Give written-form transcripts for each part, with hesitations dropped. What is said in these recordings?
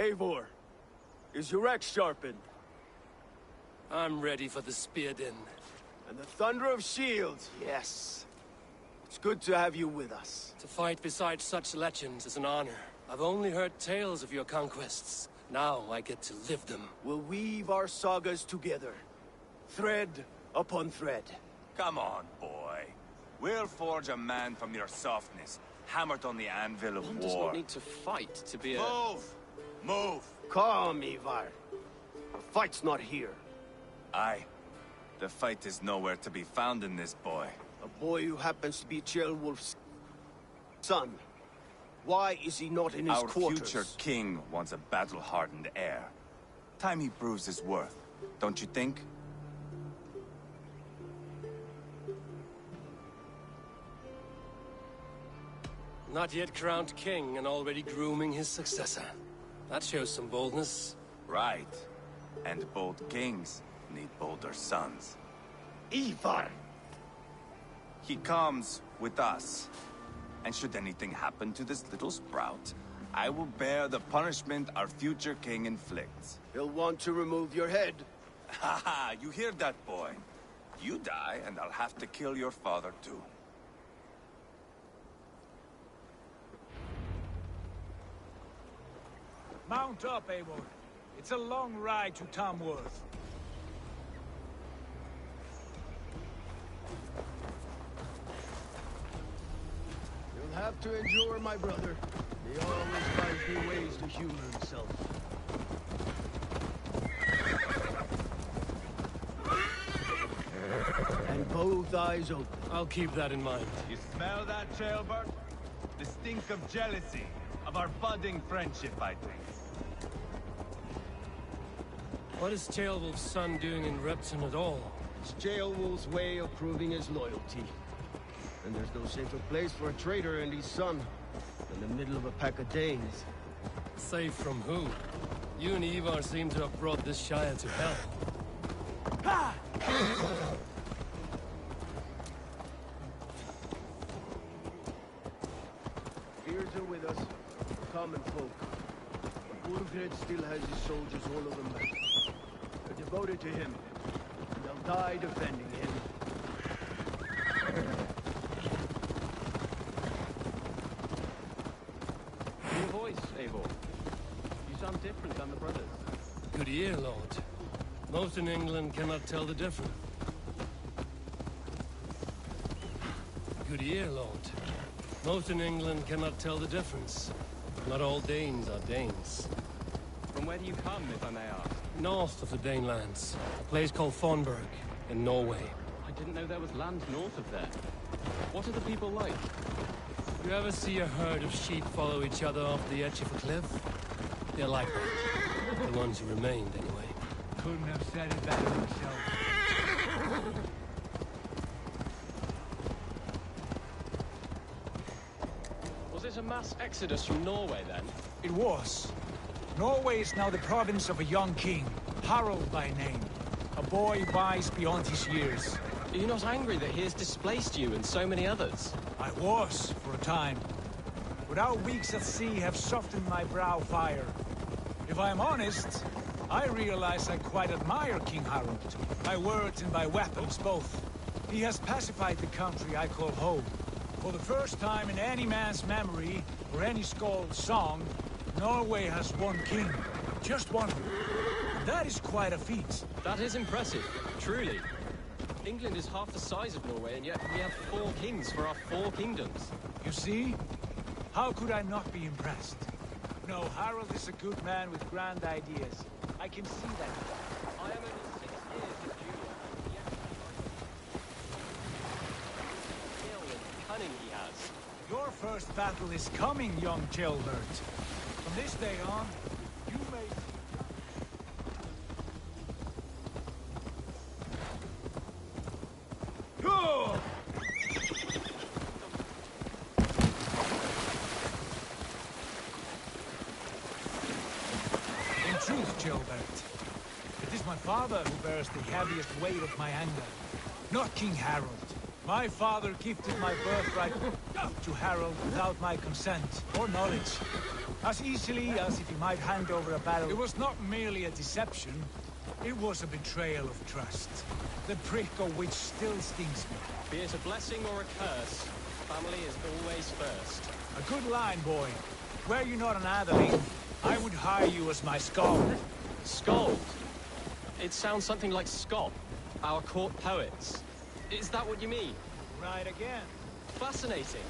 Eivor, is your axe sharpened? I'm ready for the spear din. And the thunder of shields, yes. It's good to have you with us. To fight beside such legends is an honor. I've only heard tales of your conquests. Now I get to live them. We'll weave our sagas together, thread upon thread. Come on, boy. We'll forge a man from your softness, hammered on the anvil of One war. does not need to fight to be a... Move! Move! Calm, Ivar. The fight's not here. Aye. The fight is nowhere to be found in this boy. A boy who happens to be Ceolwulf's son. Why is he not in his quarters? Our future king wants a battle-hardened heir. Time he proves his worth, don't you think? Not yet crowned king and already grooming his successor. That shows some boldness. Right. And bold kings need bolder sons. Ivar! He comes with us. And should anything happen to this little sprout, I will bear the punishment our future king inflicts. He'll want to remove your head. Ha ha! You hear that, boy? You die, and I'll have to kill your father, too. Mount up, Eivor. It's a long ride to Tamworth. You'll have to endure, my brother. He always finds new ways to humor himself. And both eyes open. I'll keep that in mind. You smell that, Ceolbert? The stink of jealousy, of our budding friendship, I think. What is Ceolwulf's son doing in Repton at all? It's Ceolwulf's way of proving his loyalty. And there's no safer place for a traitor and his son than the middle of a pack of Danes. Safe from who? You and Ivar seem to have brought this Shire to hell. Ha! Fears are with us, common folk. But Urgred still has his soldiers all over the map. They're devoted to him, and they'll die defending him. Your voice, Eivor. You sound different than the brothers. Good ear, Lord. Most in England cannot tell the difference. Good ear, Lord. Most in England cannot tell the difference. Not all Danes are Danes. From where do you come, if I may ask? North of the Danelands, a place called Thornburg, in Norway. I didn't know there was land north of there. What are the people like? You ever see a herd of sheep follow each other off the edge of a cliff? They're like that. The ones who remained, anyway. Couldn't have said it better myself. Was it a mass exodus from Norway, then? It was. Norway is now the province of a young king, Harald by name. A boy wise beyond his years. Are you not angry that he has displaced you and so many others? I was, for a time. But our weeks at sea have softened my brow fire. If I am honest, I realize I quite admire King Harald. By words and by weapons, both. He has pacified the country I call home. For the first time in any man's memory, or any skald's song, Norway has one king. Just one. And that is quite a feat. That is impressive, truly. England is half the size of Norway, and yet we have 4 kings for our 4 kingdoms. You see? How could I not be impressed? No, Harald is a good man with grand ideas. I can see that. I am only 6 years his junior, and yet skill and cunning he has. Your first battle is coming, young Ceolbert. From this day on, you may... In truth, Ceolbert, it is my father who bears the heaviest weight of my anger, not King Harald. My father gifted my birthright to Harald without my consent or knowledge. As easily as if he might hand over a battle. It was not merely a deception, it was a betrayal of trust. The prick of which still stings me. Be it a blessing or a curse, family is always first. A good line, boy. Were you not an atheling, I would hire you as my skald. Skald? It sounds something like Scott, our court poets. Is that what you mean? Right again. Fascinating.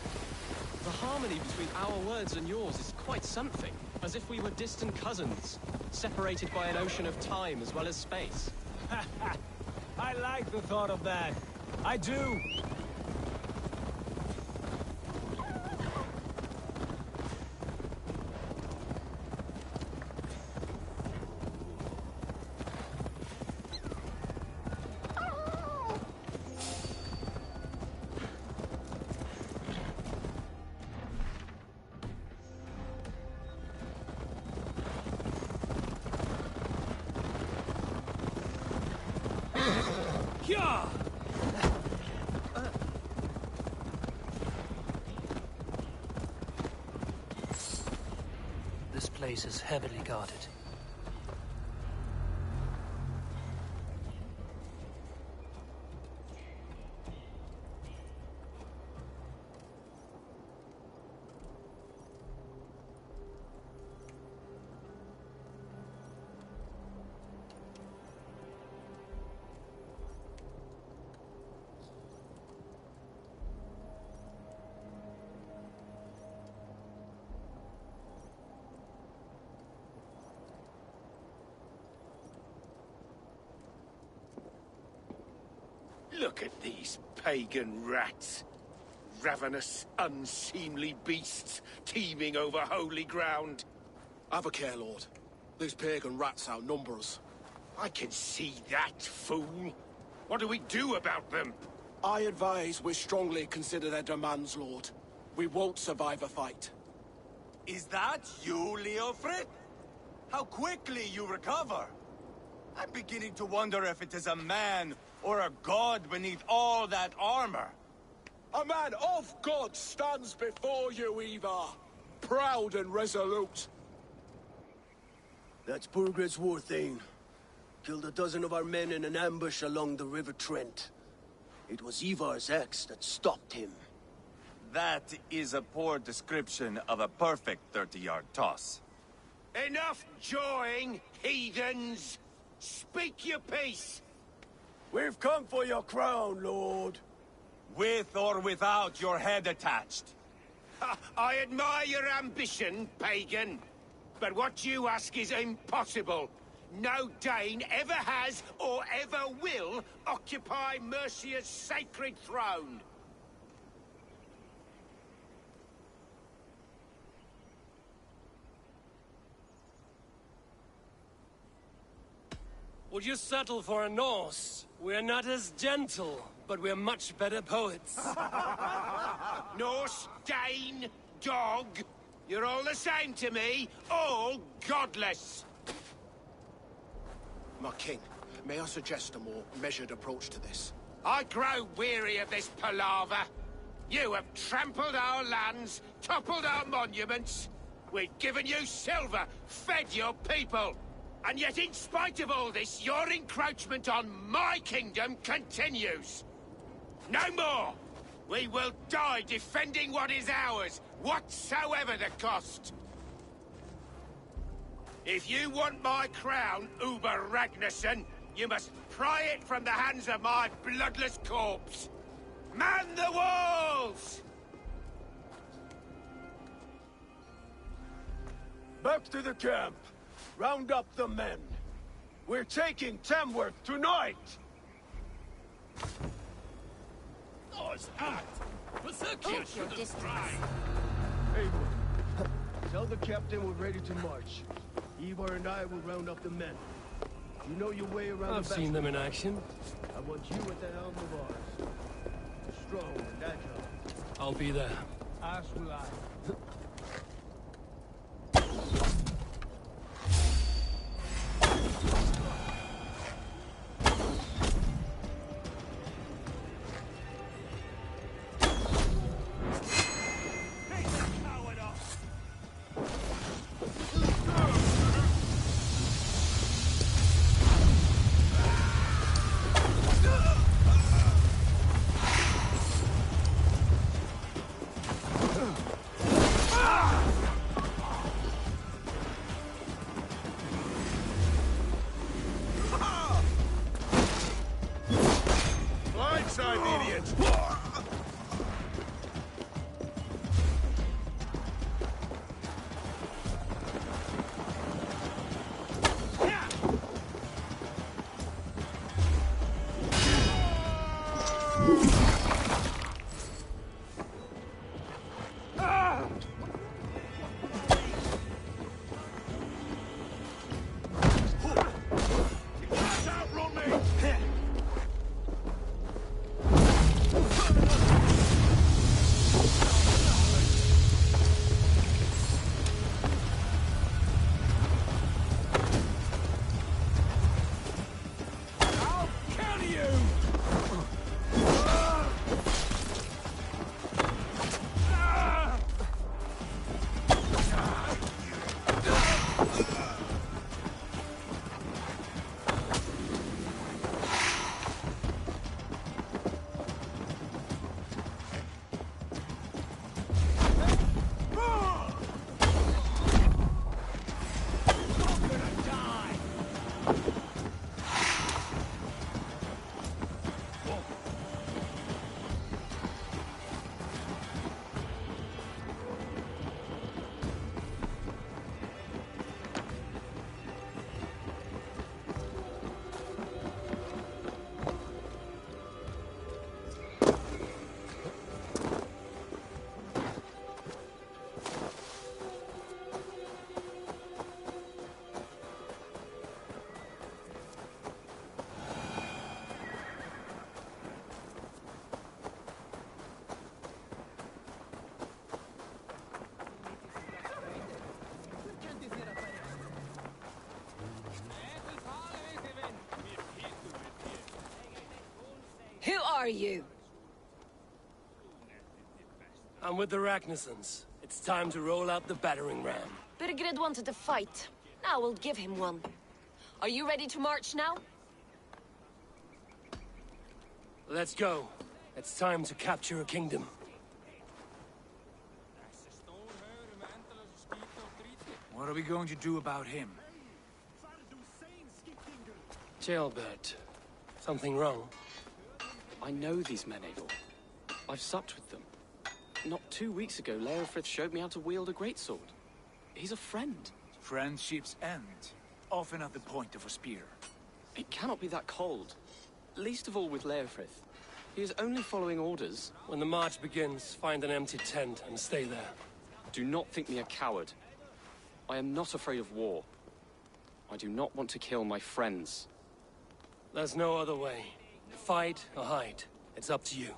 The harmony between our words and yours is quite something. As if we were distant cousins, separated by an ocean of time as well as space. I like the thought of that. I do. This place is heavily guarded. Look at these pagan rats. Ravenous, unseemly beasts teeming over holy ground. Have a care, Lord. These pagan rats outnumber us. I can see that, fool. What do we do about them? I advise we strongly consider their demands, Lord. We won't survive a fight. Is that you, Leofrid? How quickly you recover! I'm beginning to wonder if it is a man or a god beneath all that armor. A man of God stands before you, Eva. Proud and resolute. That's Burgred's war thane. Killed a dozen of our men in an ambush along the River Trent. It was Ivar's axe that stopped him. That is a poor description of a perfect 30-yard toss. Enough jawing, heathens! Speak your piece! We've come for your crown, Lord. With or without your head attached. I admire your ambition, pagan. But what you ask is impossible. No Dane ever has or ever will occupy Mercia's sacred throne. Would you settle for a Norse? We're not as gentle, but we're much better poets. Norse, Dane, dog. You're all the same to me. All godless. My king, may I suggest a more measured approach to this? I grow weary of this palaver. You have trampled our lands, toppled our monuments. We've given you silver, fed your people. And yet, in spite of all this, your encroachment on my kingdom continues. No more! We will die defending what is ours, whatsoever the cost. If you want my crown, Uber Ragnarsson, you must pry it from the hands of my bloodless corpse. Man the walls! Back to the camp. Round up the men. We're taking Tamworth tonight! Keep your distance. Haywood, tell the captain we're ready to march. Ivar and I will round up the men. You know your way around I've the seen them in action. I want you at the helm of ours. Strong and agile. I'll be there. As will I. are you? I'm with the Ragnarsons. It's time to roll out the battering ram. Birgrid wanted to fight. Now we'll give him one. Are you ready to march now? Let's go. It's time to capture a kingdom. What are we going to do about him? Jailbird. Something wrong? I know these men, Eivor. I've supped with them. Not 2 weeks ago, Leofrith showed me how to wield a greatsword. He's a friend. Friendships end, often at the point of a spear. It cannot be that cold. Least of all with Leofrith. He is only following orders. When the march begins, find an empty tent and stay there. Do not think me a coward. I am not afraid of war. I do not want to kill my friends. There's no other way. Fight or hide. It's up to you.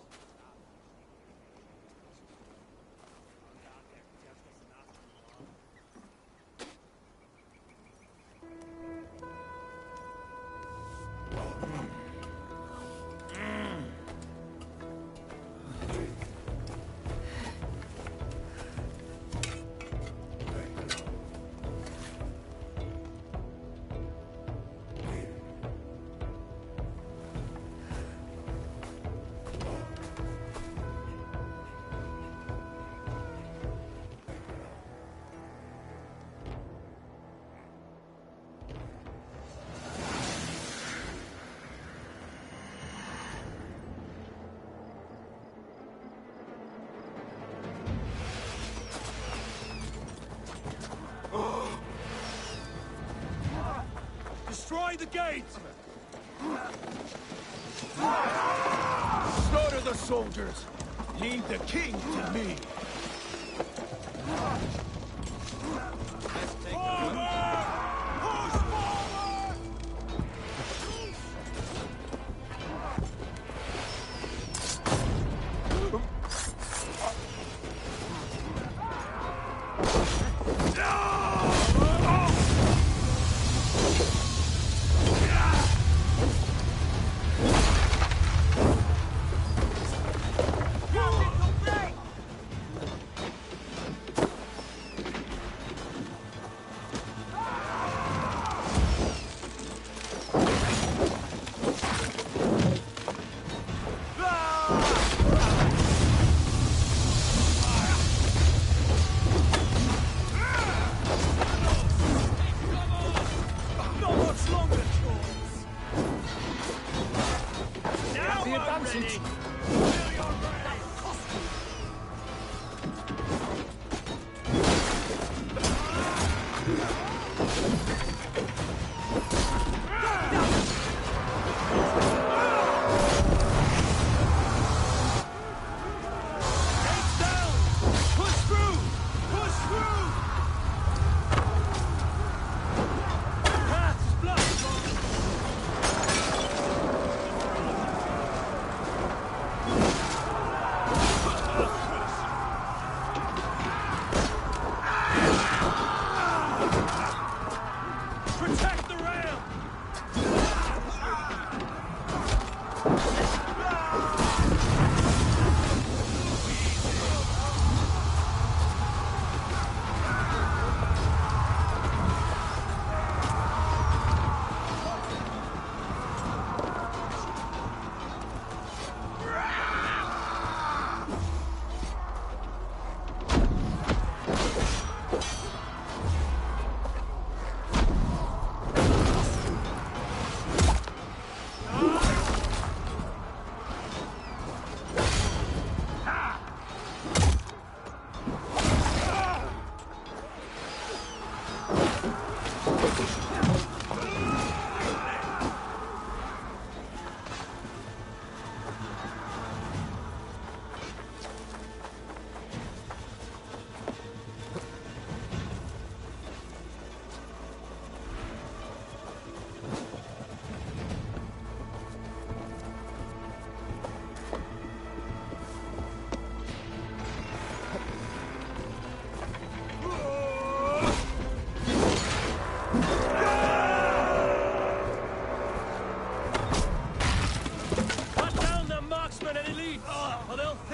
Destroy the gate! Slaughter the soldiers! Leave the king to me!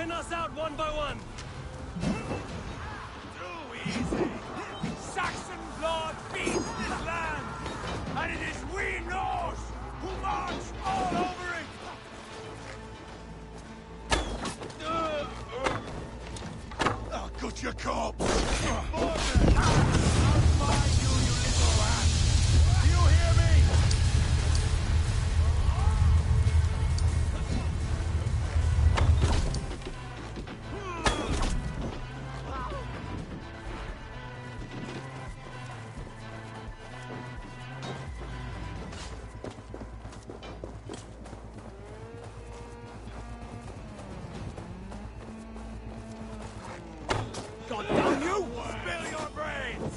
Send us out one by one. Too easy. Saxon blood feeds this land, and it is we Norse who march all over it. I'll cut your corpse. I'll find you, you little rat. Do you hear me? God damn you! Spill your brains!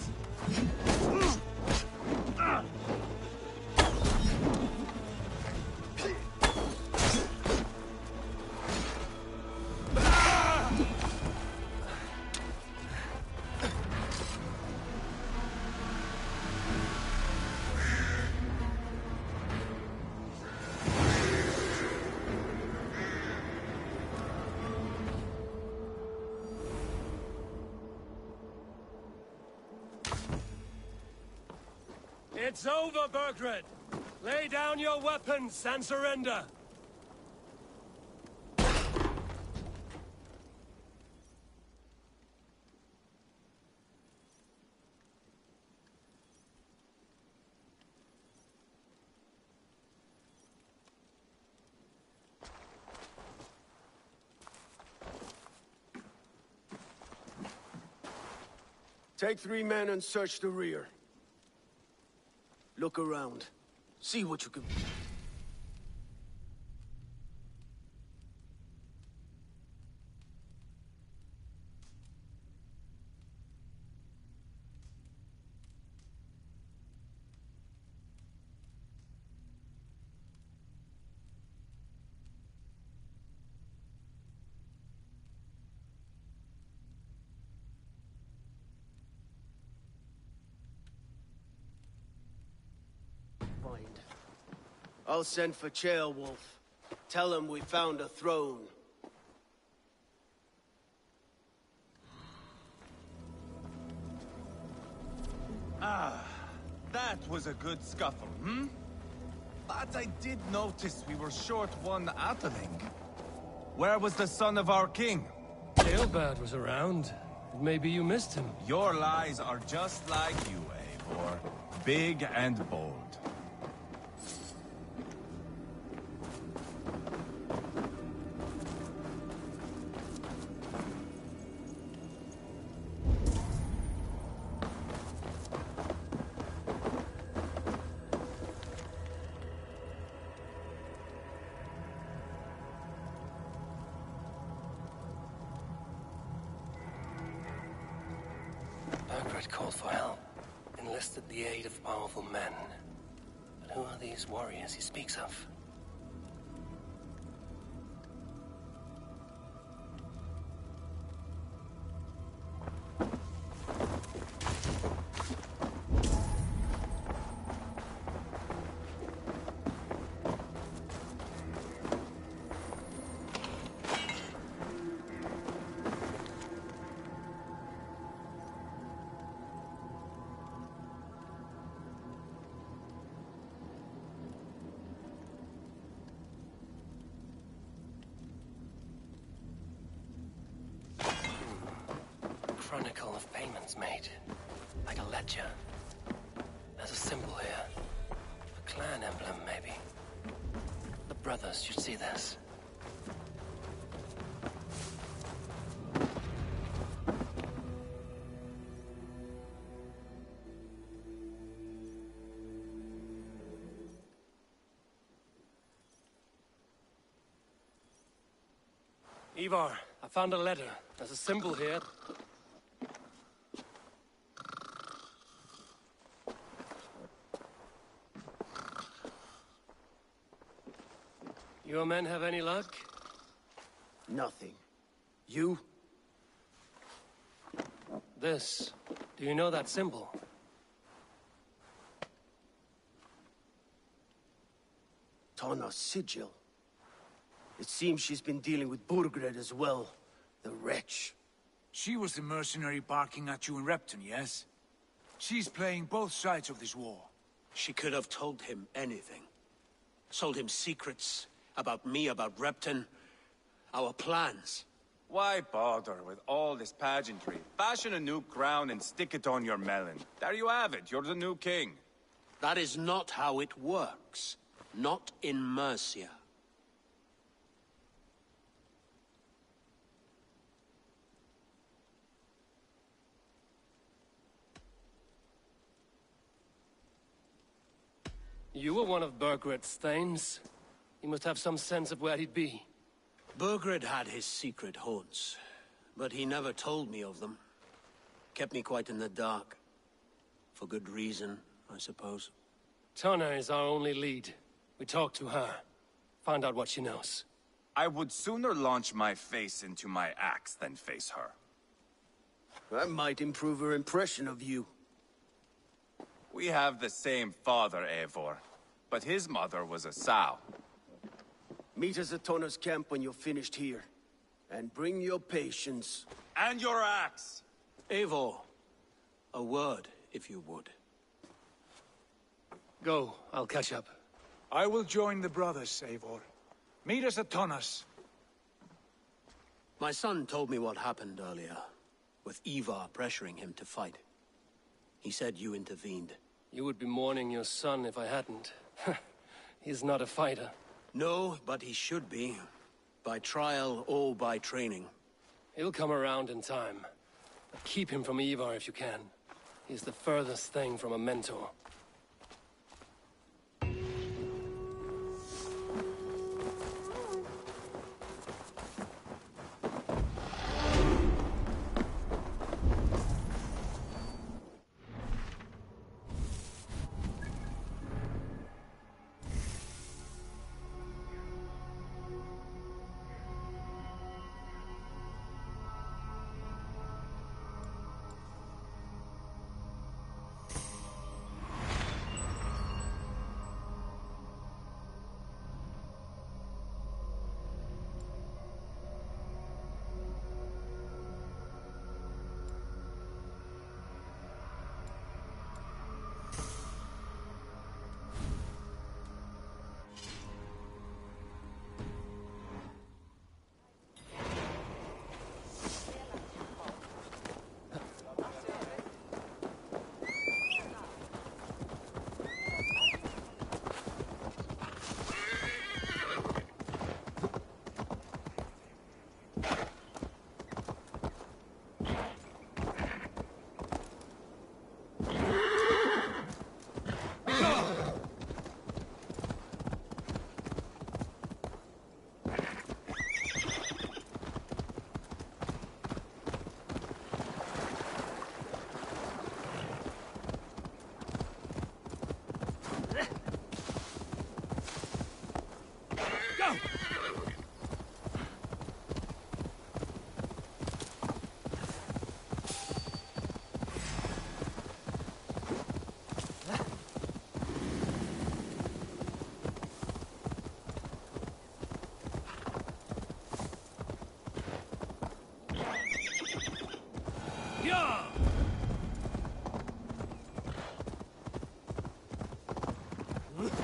It's over, Bergred. Lay down your weapons and surrender. Take 3 men and search the rear. Look around. See what you can... I'll send for Ceolwulf. Tell him we found a throne. Ah, that was a good scuffle, hmm? But I did notice we were short one Atheling. Where was the son of our king? Ceolbert was around. Maybe you missed him. Your lies are just like you, Eivor. Big and bold. Bergred called for help, enlisted the aid of powerful men. But who are these warriors he speaks of? Chronicle of payments made, like a ledger. There's a symbol here. A clan emblem, maybe. The brothers should see this. Ivar, I found a letter. There's a symbol here. Your men have any luck? Nothing. You? This. Do you know that symbol? Tana's sigil. It seems she's been dealing with Burgred as well. The wretch. She was the mercenary barking at you in Repton, yes? She's playing both sides of this war. She could have told him anything. Sold him secrets about me, about Repton, our plans. Why bother with all this pageantry? Fashion a new crown and stick it on your melon. There you have it, you're the new king. That is not how it works. Not in Mercia. You were one of Burgred's thanes. You must have some sense of where he'd be. Burgred had his secret haunts, but he never told me of them. Kept me quite in the dark. For good reason, I suppose. Tonna is our only lead. We talk to her. Find out what she knows. I would sooner launch my face into my axe than face her. That might improve her impression of you. We have the same father, Eivor, but his mother was a sow. Meet us at Tonna's camp when you're finished here. And bring your patience. And your axe! Eivor, a word, if you would. Go, I'll catch up. I will join the brothers, Eivor. Meet us at Tonna's. My son told me what happened earlier, with Ivar pressuring him to fight. He said you intervened. You would be mourning your son if I hadn't. He's not a fighter. No, but he should be. By trial or by training. He'll come around in time. But keep him from Ivar if you can. He's the furthest thing from a mentor.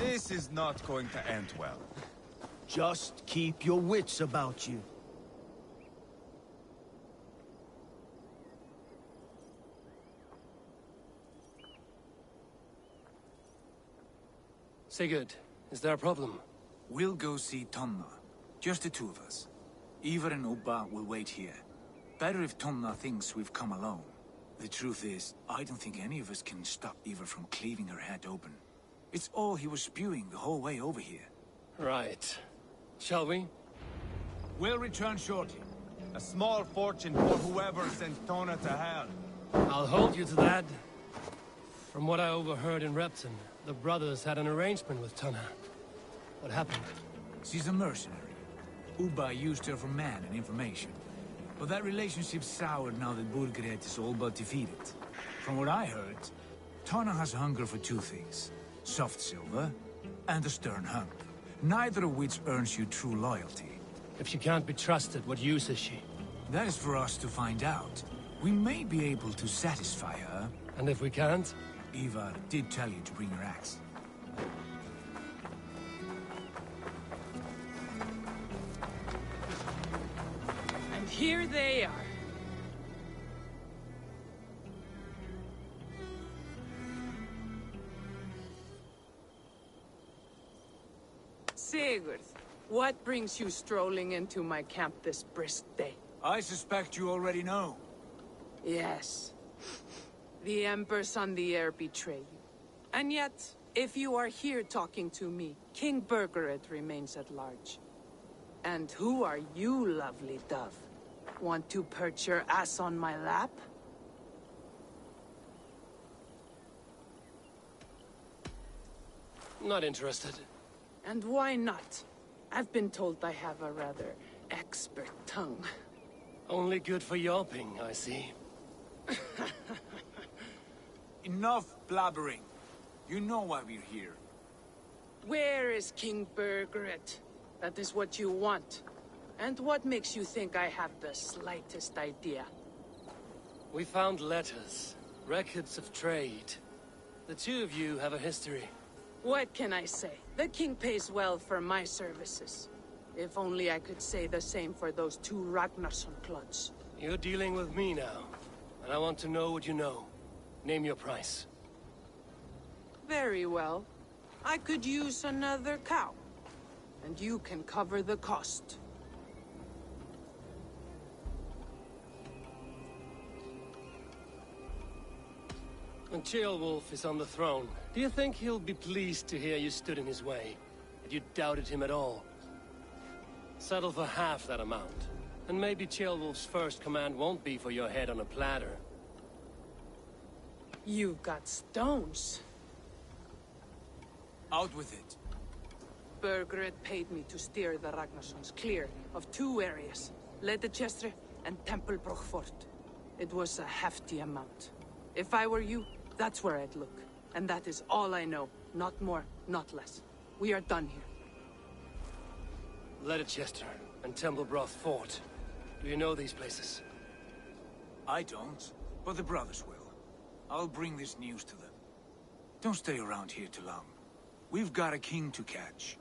This is not going to end well. Just keep your wits about you. Sigurd, is there a problem? We'll go see Tonna. Just the two of us. Ivar and Ubba will wait here. Better if Tonna thinks we've come alone. The truth is, I don't think any of us can stop Ivar from cleaving her head open. It's all he was spewing the whole way over here. Right. Shall we? We'll return shortly. A small fortune for whoever sent Tonna to hell. I'll hold you to that. From what I overheard in Repton, the brothers had an arrangement with Tonna. What happened? She's a mercenary. Ubba used her for man and information. But that relationship's soured now that Burgred is all but defeated. From what I heard, Tonna has hunger for two things. Soft silver, and a stern hump. Neither of which earns you true loyalty. If she can't be trusted, what use is she? That is for us to find out. We may be able to satisfy her. And if we can't? Eva did tell you to bring your axe. And here they are. Sigurd, what brings you strolling into my camp this brisk day? I suspect you already know. Yes. The Embers on the air betray you. And yet, if you are here talking to me, King Birgered remains at large. And who are you, lovely dove? Want to perch your ass on my lap? Not interested. And why not? I've been told I have a rather expert tongue. Only good for yelping, I see. Enough blabbering. You know why we're here. Where is King Birgered? That is what you want. And what makes you think I have the slightest idea? We found letters, records of trade. The two of you have a history. What can I say? The king pays well for my services. If only I could say the same for those two Ragnarsson clods. You're dealing with me now, and I want to know what you know. Name your price. Very well. I could use another cow. And you can cover the cost. When Ceolwulf is on the throne, do you think he'll be pleased to hear you stood in his way? That you doubted him at all? Settle for half that amount. And maybe Ceolwulf's first command won't be for your head on a platter. You've got stones. Out with it. Birgered paid me to steer the Ragnarssons clear of two areas. Leicester and Templebroch Fort. It was a hefty amount. If I were you, that's where I'd look. And that is all I know. Not more, not less. We are done here. Leicester and Templebroch Fort. Do you know these places? I don't, but the brothers will. I'll bring this news to them. Don't stay around here too long. We've got a king to catch.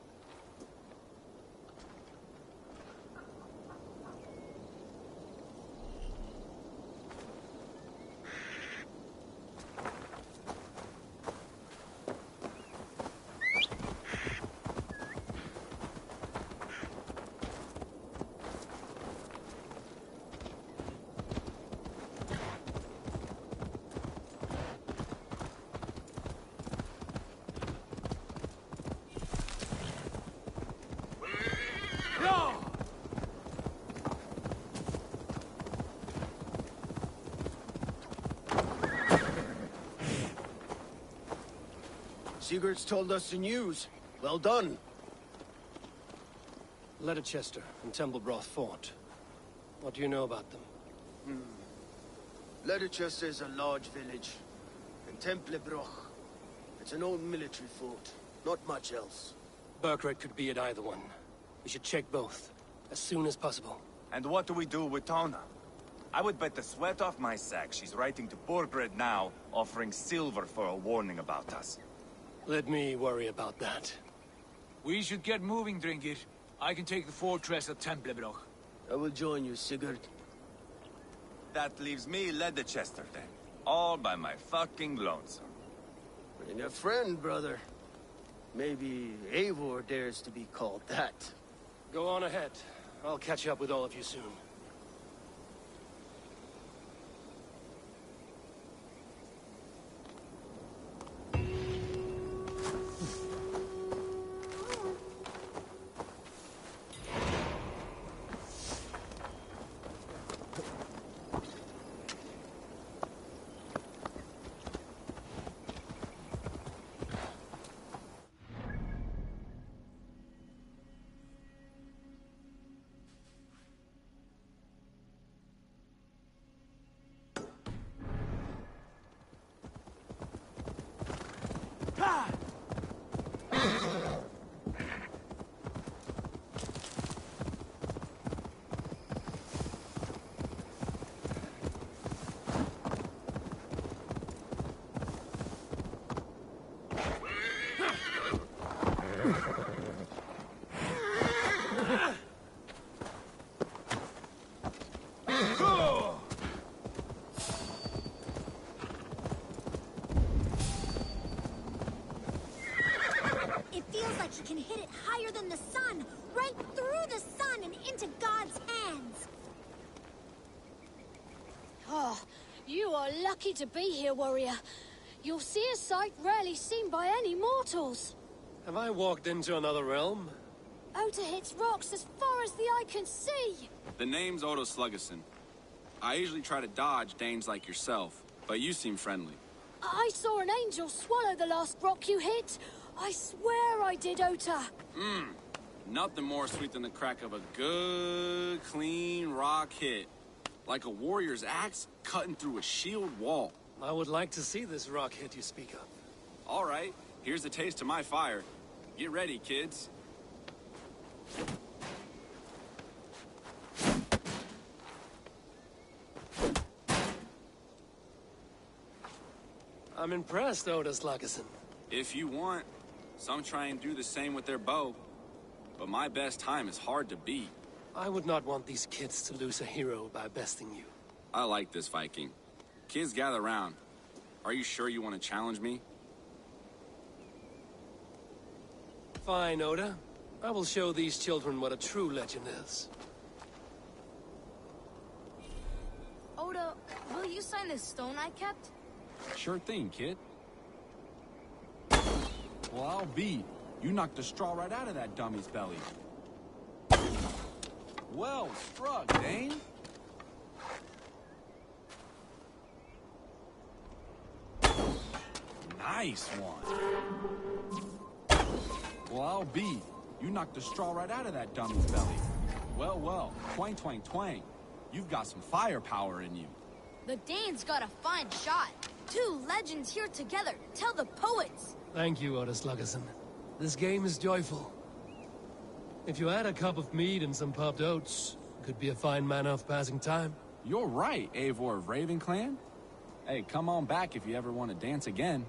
Sigurd's told us the news. Well done. Leicester and Templebroch Fort. What do you know about them? Leicester is a large village. And Templebroch, it's an old military fort. Not much else. Birgered could be at either one. We should check both, as soon as possible. And what do we do with Tona? I would bet the sweat off my sack she's writing to Birgered now, offering silver for a warning about us. Let me worry about that. We should get moving, Drinkit. I can take the fortress at Templebroch. I will join you, Sigurd. That leaves me Leicester then. All by my fucking lonesome. Bring a friend, brother. Maybe Eivor dares to be called that. Go on ahead. I'll catch up with all of you soon. like he can hit it higher than the sun, right through the sun and into God's hands. Oh, you are lucky to be here, warrior. You'll see a sight rarely seen by any mortals. Have I walked into another realm? Ota hits rocks as far as the eye can see. The name's Odo Sluggerson. I usually try to dodge Danes like yourself, but you seem friendly. I saw an angel swallow the last rock you hit. I swear I did, Ota. Nothing more sweet than the crack of a good, clean rock hit. Like a warrior's axe cutting through a shield wall. I would like to see this rock hit you speak of. All right, here's a taste of my fire. Get ready, kids. I'm impressed, Oda Sluggerson. If you want, some try and do the same with their bow. But my best time is hard to beat. I would not want these kids to lose a hero by besting you. I like this, Viking. Kids, gather round. Are you sure you want to challenge me? Fine, Oda. I will show these children what a true legend is. Oda, will you sign this stone I kept? Sure thing, kid. Well, I'll be. You knocked the straw right out of that dummy's belly. Well struck, Dane. Nice one. Well, I'll be. You knocked the straw right out of that dummy's belly. Well, well. Twang, twang, twang. You've got some firepower in you. The Danes got a fine shot. Two legends here together. Tell the poets. Thank you, Oda Sluggerson. This game is joyful. If you add a cup of mead and some popped oats, it could be a fine manner of passing time. You're right, Eivor of Raven Clan. Hey, come on back if you ever want to dance again.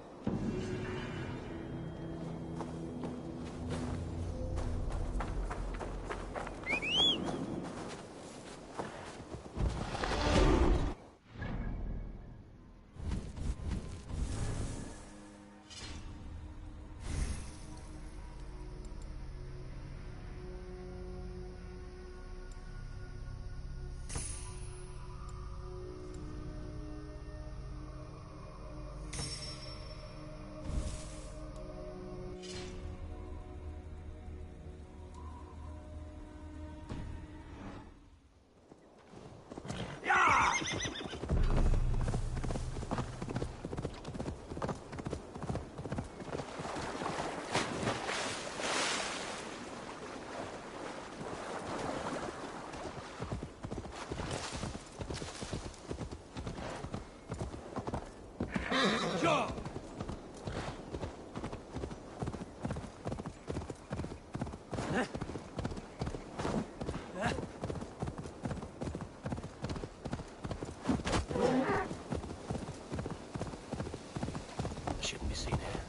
Shouldn't be seen here.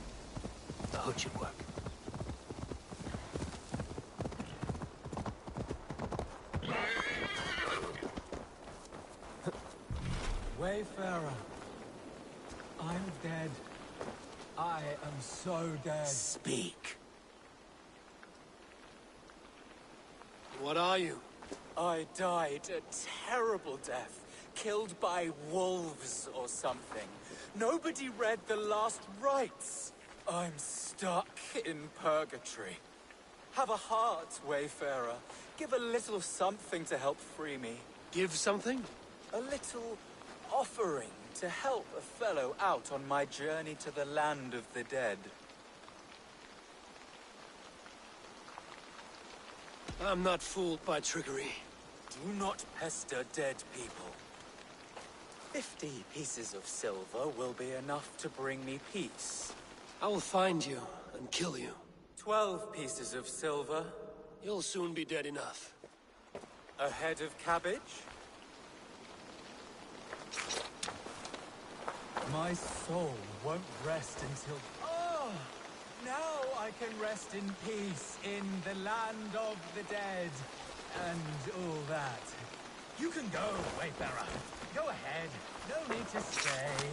The hood should work. Wayfarer, I'm dead. I am so dead. Speak. What are you? I died a terrible death. Killed by wolves or something. Nobody read the last rites. I'm stuck in purgatory. Have a heart, Wayfarer. Give a little something to help free me. Give something? A little offering to help a fellow out on my journey to the land of the dead. I'm not fooled by trickery. Do not pester dead people. 50 pieces of silver will be enough to bring me peace. I will find you and kill you. 12 pieces of silver. You'll soon be dead enough. A head of cabbage? My soul won't rest until... Oh! Now I can rest in peace in the land of the dead. And all that. You can go, Wayfarer. Go ahead. No need to stay.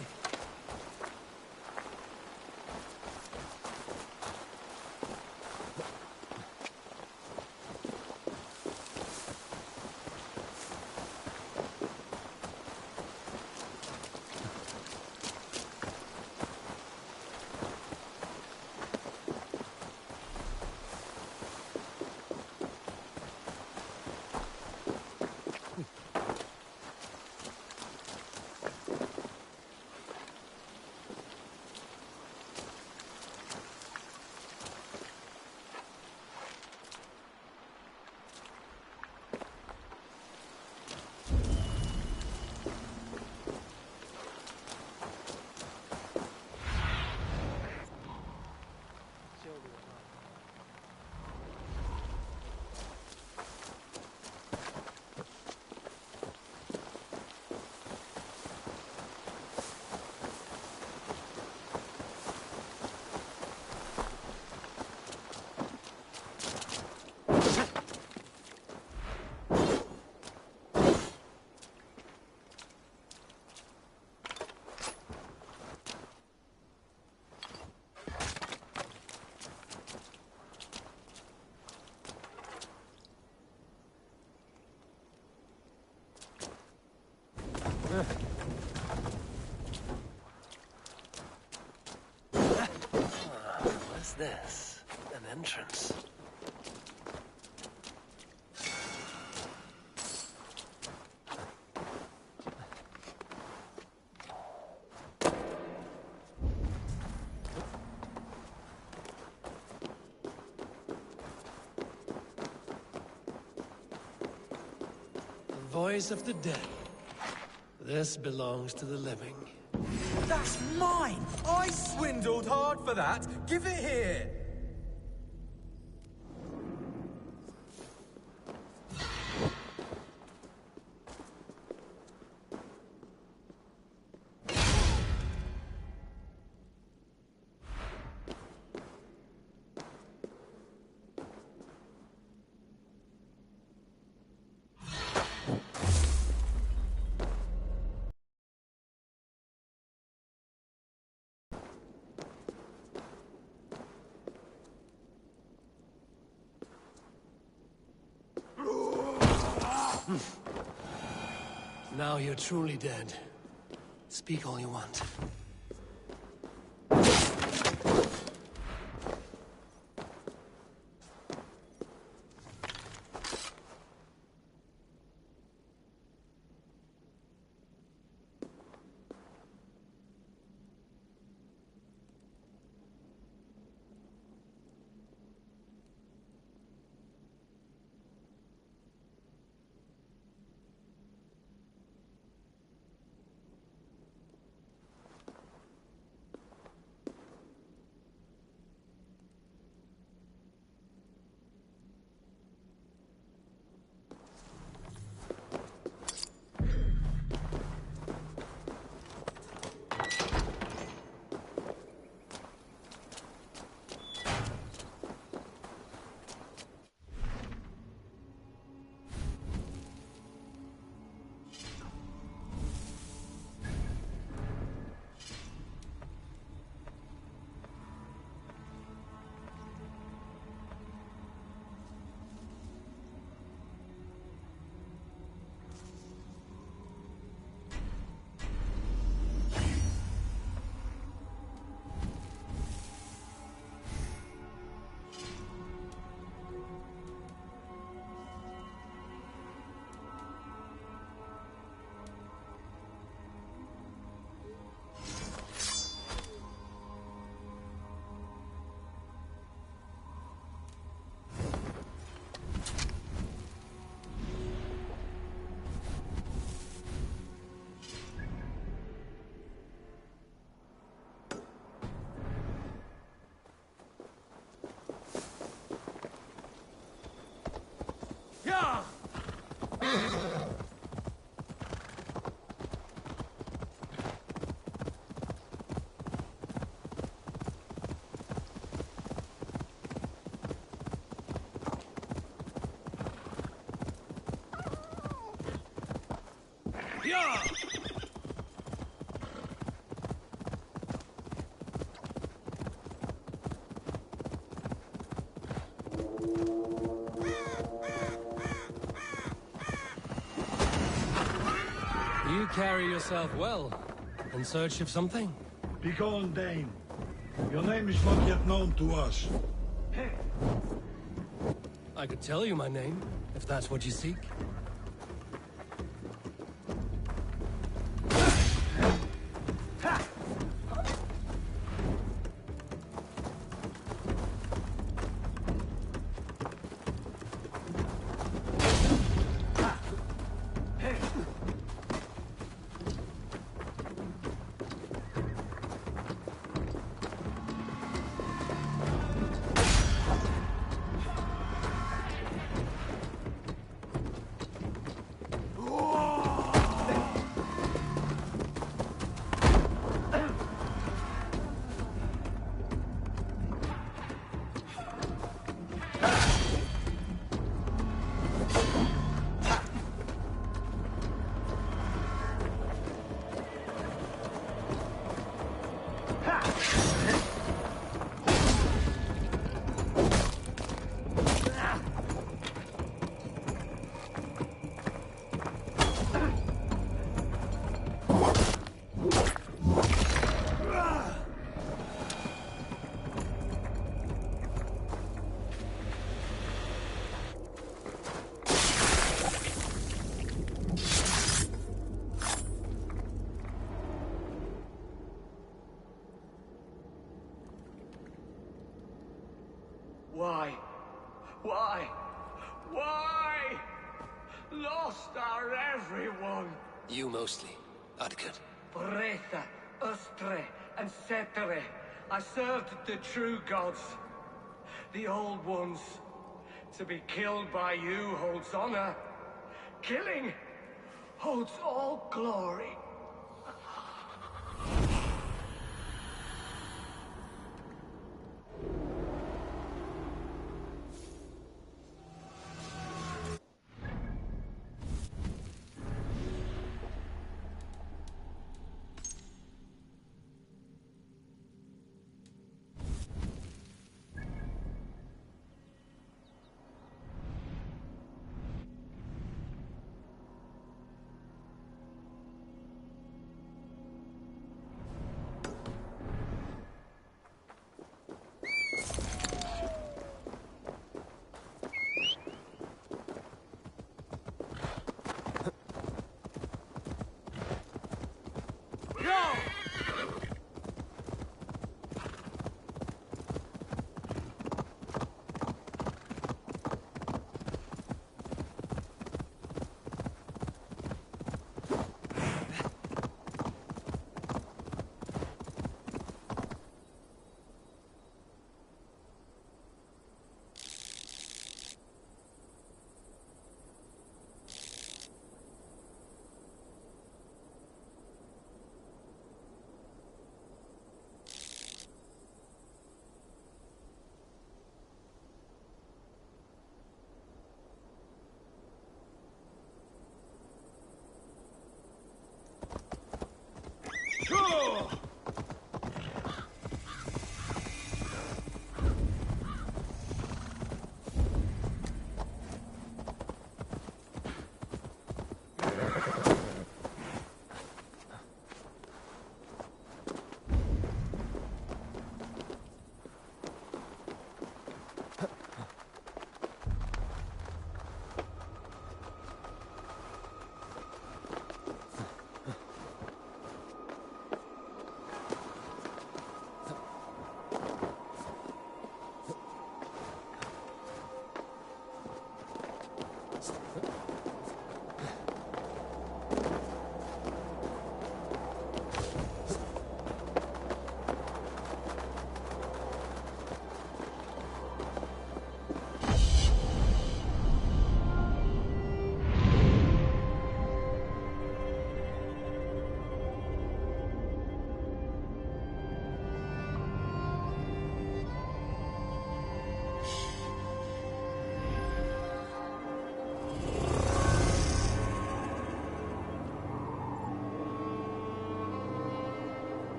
What's this? An entrance. Voice of the dead. This belongs to the living. That's mine! I swindled hard for that! Give it here! Now you're truly dead. Speak all you want. You carry yourself well. In search of something? Be gone, Dane. Your name is not yet known to us. I could tell you my name, if that's what you seek. Why? Why? Lost our everyone. You mostly, Adkut. Bretha, Ustre, and Setere. I served the true gods. The old ones. To be killed by you holds honor. Killing holds all glory.